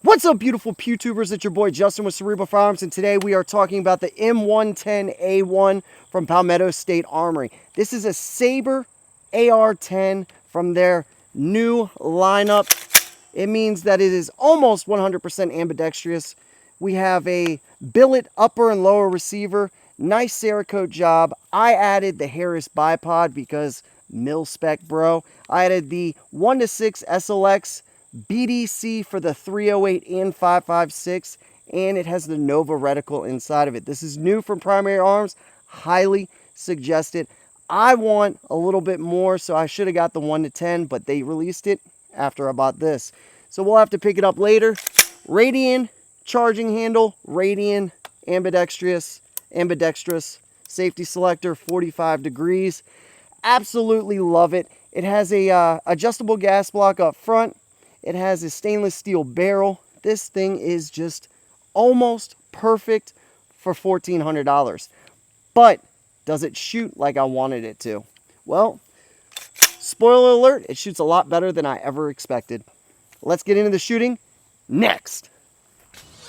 What's up, beautiful PewTubers? It's your boy Justin with Cerebral Firearms, and today we are talking about the M110A1 from Palmetto State Armory. This is a Sabre AR-10 from their new lineup. It means that it is almost 100% ambidextrous. We have a billet upper and lower receiver, nice Cerakote job. I added the Harris bipod because mil-spec, bro. I added the 1:6 SLX BDC for the 308 and 5.56, and it has the Nova reticle inside of it. This is new from Primary Arms, highly suggested. I want a little bit more, so I should have got the 1-10, but they released it after I bought this. So we'll have to pick it up later. Radian charging handle, Radian ambidextrous, safety selector, 45 degrees. Absolutely love it. It has a adjustable gas block up front. It has a stainless steel barrel. This thing is just almost perfect for $1,400. But does it shoot like I wanted it to? Well, spoiler alert, it shoots a lot better than I ever expected. Let's get into the shooting next.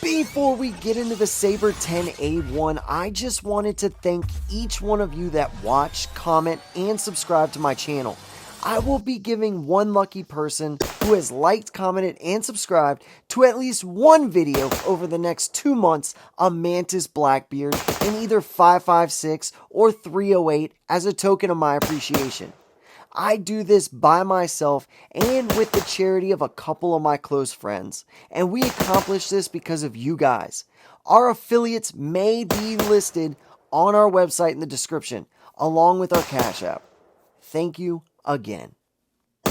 Before we get into the Sabre 10A1, I just wanted to thank each one of you that watch, comment, and subscribe to my channel. I will be giving one lucky person who has liked, commented, and subscribed to at least one video over the next 2 months a Mantis Blackbeard in either 5.56 or 308 as a token of my appreciation. I do this by myself and with the charity of a couple of my close friends, and we accomplish this because of you guys. Our affiliates may be listed on our website in the description, along with our Cash App. Thank you again.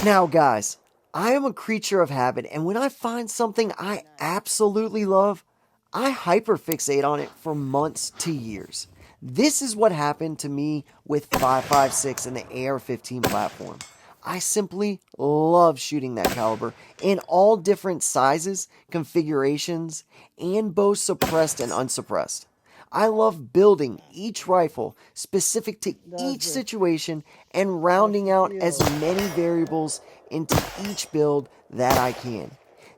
Now guys, I am a creature of habit, and when I find something I absolutely love, I hyperfixate on it for months to years. This is what happened to me with 5.56 and the AR-15 platform. I simply love shooting that caliber in all different sizes, configurations, and both suppressed and unsuppressed. I love building each rifle specific to each situation and rounding out as many variables into each build that I can.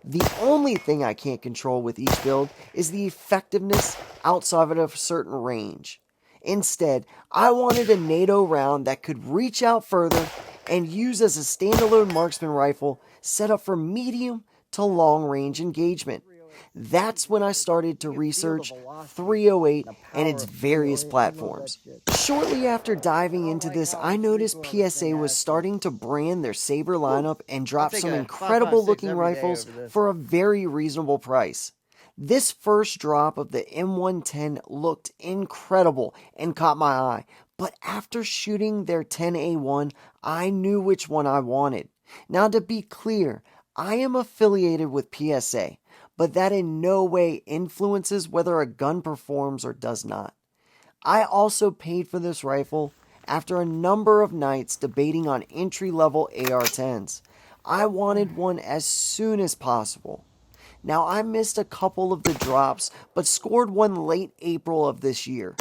The only thing I can't control with each build is the effectiveness outside of a certain range. Instead, I wanted a NATO round that could reach out further and use as a standalone marksman rifle set up for medium to long range engagement. That's when I started to research 308 and its various platforms. Shortly after diving into this, I noticed PSA was starting to brand their Sabre lineup and drop some incredible looking rifles for a very reasonable price. This first drop of the M110 looked incredible and caught my eye, but after shooting their 10A1, I knew which one I wanted. Now to be clear, I am affiliated with PSA, but that in no way influences whether a gun performs or does not. I also paid for this rifle after a number of nights debating on entry-level AR-10s. I wanted one as soon as possible. Now, I missed a couple of the drops, but scored one late April of this year.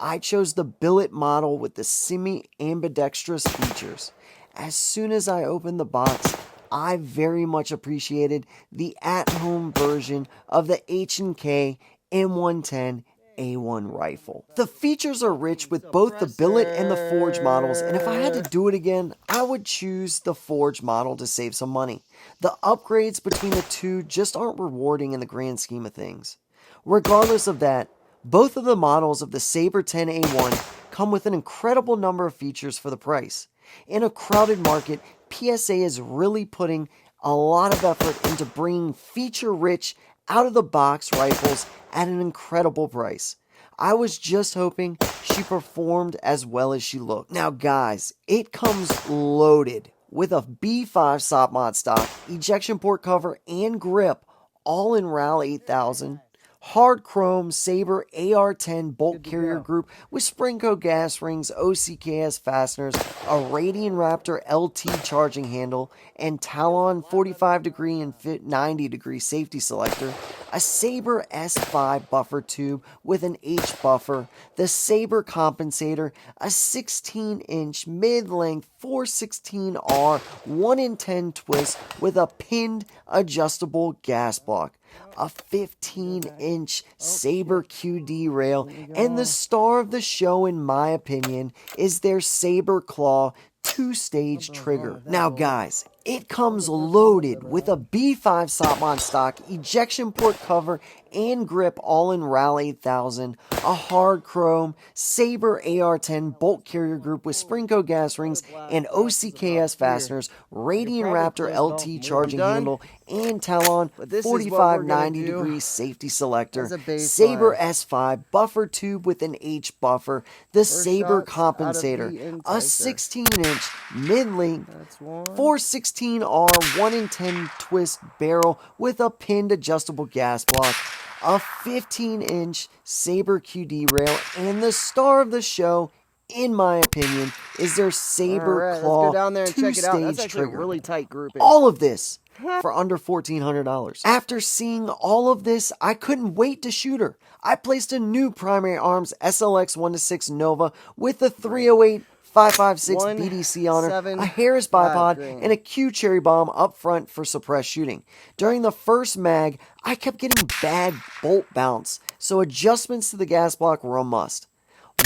I chose the billet model with the semi-ambidextrous features. As soon as I opened the box, I very much appreciated the at-home version of the H&K M110 A1 rifle. The features are rich with both the billet and the forge models, and if I had to do it again, I would choose the forge model to save some money. The upgrades between the two just aren't rewarding in the grand scheme of things. Regardless of that, both of the models of the Sabre 10A1 come with an incredible number of features for the price. In a crowded market, PSA is really putting a lot of effort into bringing feature-rich, out-of-the-box rifles at an incredible price. I was just hoping she performed as well as she looked. Now guys, it comes loaded with a B5 SOP mod stock, ejection port cover, and grip, all in RAL 8000. Hard chrome Sabre AR-10 bolt carrier group with Springco gas rings, OCKS fasteners, a Radian Raptor LT charging handle, and Talon 45 degree and 90 degree safety selector, a Sabre S5 buffer tube with an H buffer, the Sabre compensator, a 16-inch mid-length 416R 1-in-10 twist with a pinned adjustable gas block, a 15-inch Sabre QD rail, and the star of the show, in my opinion, is their Sabre Claw 2-stage trigger. Now guys, it comes loaded with a B5 Satmon stock, ejection port cover, and grip, all in RAL 8000, a hard chrome Sabre AR-10 bolt carrier group with Sprinko gas rings and OCKS fasteners, Radian Raptor LT charging handle, and Talon 4590 degree safety selector, Sabre S5 buffer tube with an H buffer, the Sabre compensator, a 16-inch mid-length 416R 1-in-10 twist barrel with a pinned adjustable gas block, a 15-inch Sabre QD rail, and the star of the show, in my opinion, is their Sabre Claw 2-stage trigger. Really tight grouping. All of this for under $1,400. After seeing all of this, I couldn't wait to shoot her. I placed a new Primary Arms SLX 1-6 Nova with the 308 556 BDC on her, a Harris bipod, and a Q cherry bomb up front for suppressed shooting. During the first mag, I kept getting bad bolt bounce, so adjustments to the gas block were a must.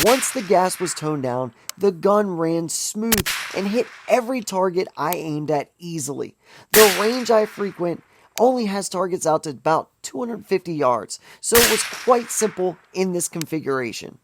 Once the gas was toned down, the gun ran smooth and hit every target I aimed at easily. The range I frequent only has targets out to about 250 yards, so it was quite simple in this configuration.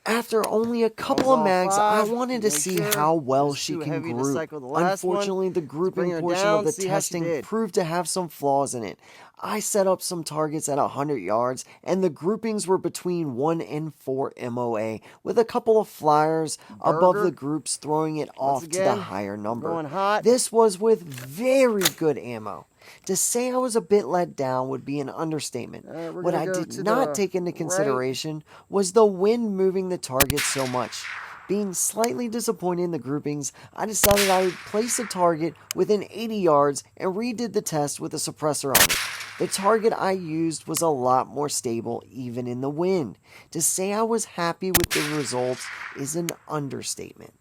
After only a couple of mags, I wanted to see how well she can group. Unfortunately, the grouping portion of the testing proved to have some flaws in it. I set up some targets at 100 yards, and the groupings were between 1 and 4 MOA, with a couple of flyers above the groups throwing it off to the higher number. This was with very good ammo. To say I was a bit let down would be an understatement. What I did not take into consideration was the wind moving the target so much. Being slightly disappointed in the groupings, I decided I would place the target within 80 yards and redid the test with a suppressor on it. The target I used was a lot more stable even in the wind. To say I was happy with the results is an understatement.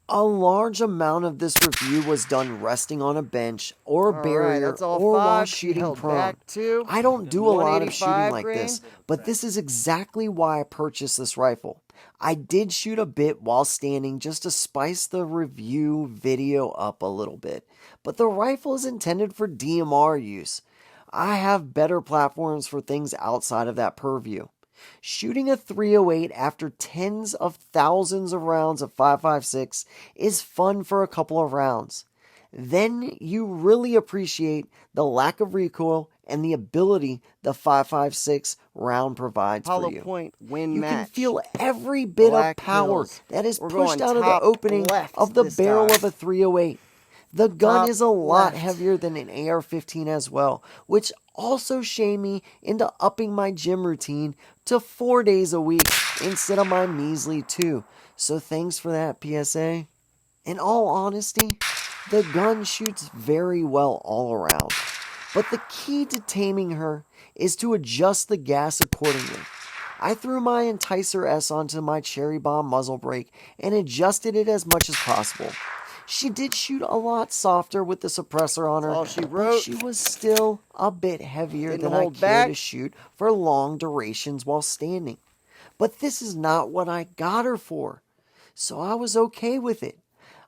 A large amount of this review was done resting on a bench or a barrier or while shooting prone. I don't do a lot of shooting like this, but this is exactly why I purchased this rifle. I did shoot a bit while standing just to spice the review video up a little bit, but the rifle is intended for DMR use. I have better platforms for things outside of that purview. Shooting a 308 after tens of thousands of rounds of 5.56 is fun for a couple of rounds. Then you really appreciate the lack of recoil and the ability the 5.56 round provides for you. You can feel every bit of power that is pushed out of the opening of the barrel of a 308. The gun is a lot heavier than an AR-15 as well, which also shamed me into upping my gym routine to 4 days a week instead of my measly 2. So thanks for that, PSA. In all honesty, the gun shoots very well all around. But the key to taming her is to adjust the gas accordingly. I threw my Enticer S onto my Cherry Bomb muzzle brake and adjusted it as much as possible. She did shoot a lot softer with the suppressor on her, but she was still a bit heavier than I care to shoot for long durations while standing. But this is not what I got her for, so I was okay with it.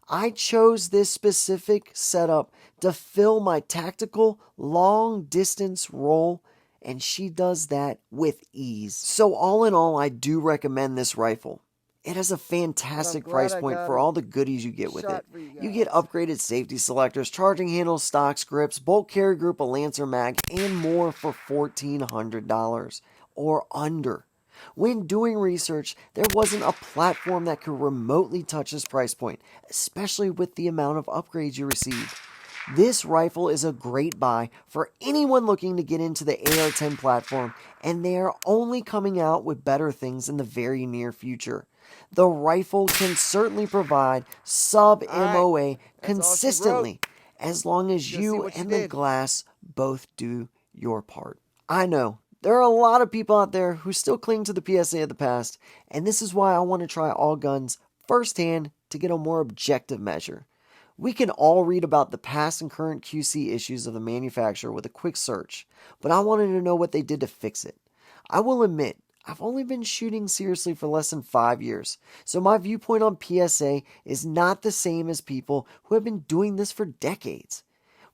I chose this specific setup to fill my tactical long-distance role, and she does that with ease. So all in all, I do recommend this rifle. It has a fantastic price point for all the goodies you get with it. You get upgraded safety selectors, charging handles, stocks, grips, bolt carrier group, a Lancer mag, and more for $1,400 or under. When doing research, there wasn't a platform that could remotely touch this price point, especially with the amount of upgrades you received. This rifle is a great buy for anyone looking to get into the AR-10 platform, and they are only coming out with better things in the very near future. The rifle can certainly provide sub-MOA consistently, as long as you and the glass both do your part. I know, there are a lot of people out there who still cling to the PSA of the past, and this is why I want to try all guns firsthand to get a more objective measure. We can all read about the past and current QC issues of the manufacturer with a quick search, but I wanted to know what they did to fix it. I will admit, I've only been shooting seriously for less than 5 years, so my viewpoint on PSA is not the same as people who have been doing this for decades.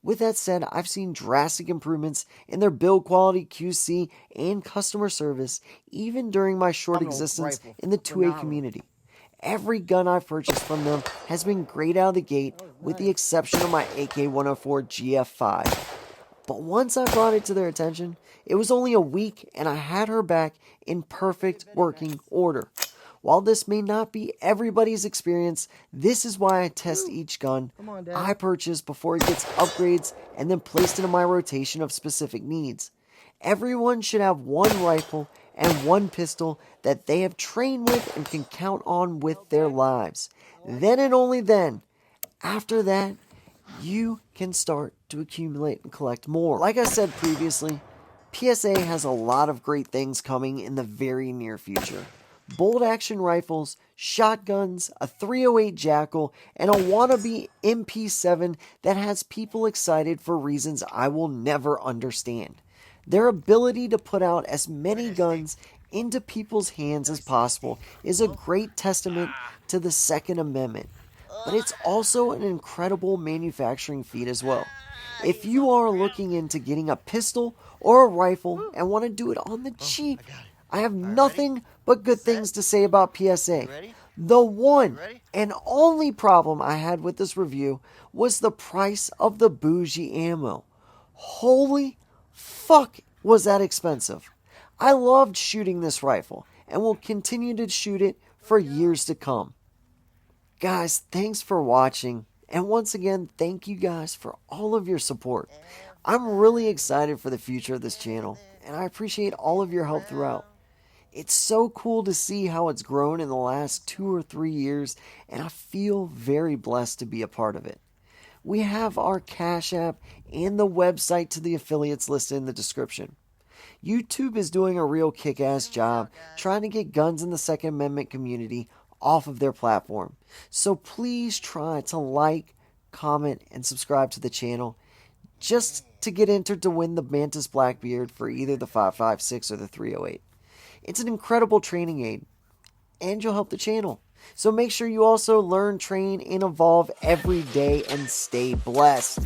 With that said, I've seen drastic improvements in their build quality, QC, and customer service even during my short existence in the 2A community. Every gun I've purchased from them has been great out of the gate with the exception of my AK-104 GF5. But once I brought it to their attention, it was only a week and I had her back in perfect working order. While this may not be everybody's experience, this is why I test each gun I purchase before it gets upgrades and then placed into my rotation of specific needs. Everyone should have one rifle and one pistol that they have trained with and can count on with their lives. Then and only then, after that, you can start to accumulate and collect more. Like I said previously, PSA has a lot of great things coming in the very near future. Bolt action rifles, shotguns, a 308 Jackal, and a wannabe MP7 that has people excited for reasons I will never understand. Their ability to put out as many guns into people's hands as possible is a great testament to the Second Amendment, but it's also an incredible manufacturing feat as well. If you are looking into getting a pistol or a rifle and want to do it on the cheap, I have nothing but good things to say about PSA. The one and only problem I had with this review was the price of the bougie ammo. Holy fuck, was that expensive. I loved shooting this rifle and will continue to shoot it for years to come. Guys, thanks for watching. And once again, thank you guys for all of your support. I'm really excited for the future of this channel, and I appreciate all of your help throughout. It's so cool to see how it's grown in the last 2 or 3 years, and I feel very blessed to be a part of it. We have our Cash App and the website to the affiliates listed in the description. YouTube is doing a real kick-ass job trying to get guns in the Second Amendment community off of their platform. So please try to like, comment, and subscribe to the channel just to get entered to win the Mantis Blackbeard for either the 5.56 or the 308. It's an incredible training aid, and you'll help the channel. So make sure you also learn, train, and evolve every day and stay blessed.